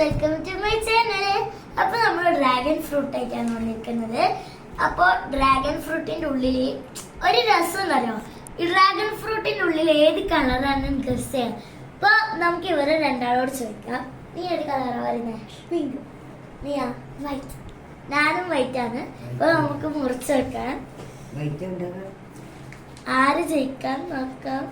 Welcome to my channel. അപ്പൊ നമ്മൾ dragon fruit ആയിട്ടാണ് വന്നിരിക്കുന്നത്. അപ്പൊ ഡ്രാഗൺ ഫ്രൂട്ടിന്റെ ഉള്ളില് ഒരു രസം ഉണ്ടല്ലോ. ഈ ഡ്രാഗൺ ഫ്രൂട്ടിന്റെ ഉള്ളിൽ ഏത് കളറാണ് ഗസ് ചെയ്യാം. അപ്പൊ നമുക്ക് ഇവരെ രണ്ടാളോട് ചോദിക്കാം. നീ ഏത് കളറാണ് പറയുന്നത്? പിങ്ക്. നീയാ? വൈറ്റ്. ഞാനും വൈറ്റ് ആണ്. അപ്പൊ നമുക്ക് മുറിച്ച് വെക്കാം. ആര് ജയിക്കാൻ നോക്കാം.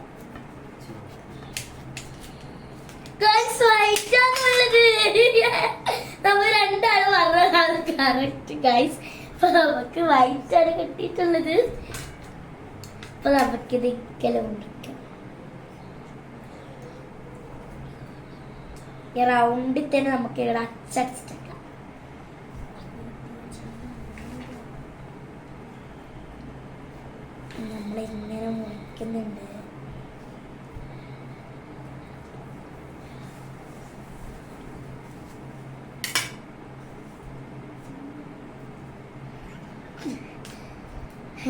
നമ്മൾ രണ്ടാളും പറഞ്ഞതാണ് കറക്റ്റ് ഗൈസ്. അപ്പൊ നമുക്ക് വൈറ്റ് ആണ് കിട്ടിയിട്ടുള്ളത്. അപ്പൊ നമുക്കിത് ഇക്കലും മുറിക്കാം. ഈ റൗണ്ടിൽ തന്നെ നമുക്ക് ഇവിടെ അച്ചടിച്ചിട്ടേക്കാം. നമ്മളിങ്ങനെ മുറിക്കുന്നുണ്ട്.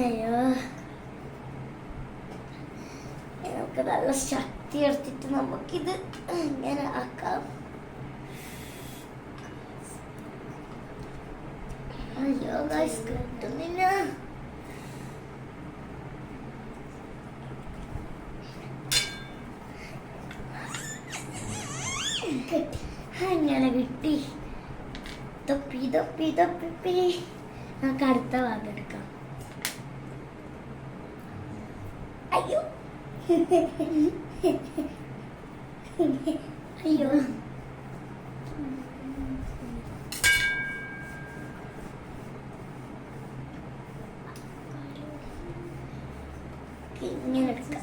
അയ്യോ, നമുക്ക് നല്ല ശക്തി എടുത്തിട്ട് നമുക്കിത് ഇങ്ങനെ ആക്കാം. അയ്യോ ഗൈസ്, കിട്ടുന്നില്ല. അങ്ങനെ കിട്ടി. തൊപ്പി തൊപ്പി തൊപ്പി. നമുക്ക് അടുത്ത ഭാഗം എടുക്കാം. അയ്യോ അയ്യോ, ഇങ്ങനെ എടുക്കാം.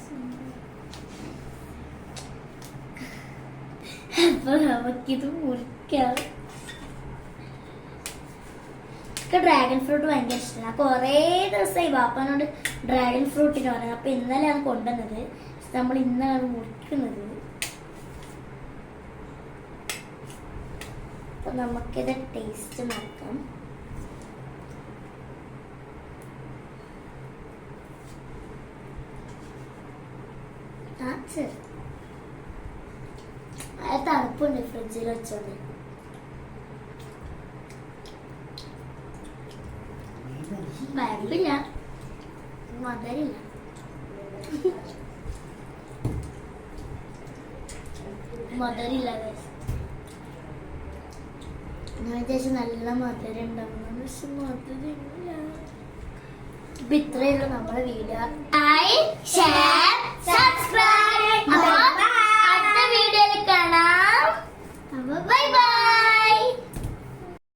അപ്പൊ നമുക്കിത് മുറിക്കാം. ഡ്രാഗൺ ഫ്രൂട്ട് ഭയങ്കര ഇഷ്ടമാണ്. കുറേ ദിവസമായി ബാപ്പനോട് ഡ്രാഗൺ ഫ്രൂട്ടിന് പറയുന്നത്. അപ്പൊ ഇന്നലെയാണ് കൊണ്ടുവന്നത്. നമ്മൾ ഇന്നാണ് മുറിക്കുന്നത്. അപ്പൊ നമുക്കിത് ടേസ്റ്റ് നോക്കാം. തണുപ്പുണ്ട്, ഫ്രിഡ്ജിൽ വെച്ചത്. ഭയങ്കര മധുരില്ല. മധുരില്ല. ഞാൻ വിചാരിച്ചു നല്ല മധുരം ഉണ്ടാവുന്നു, പക്ഷെ മധുരില്ല. ഇപ്പൊ ഇത്രയുള്ളൂ നമ്മുടെ വീഡിയോ.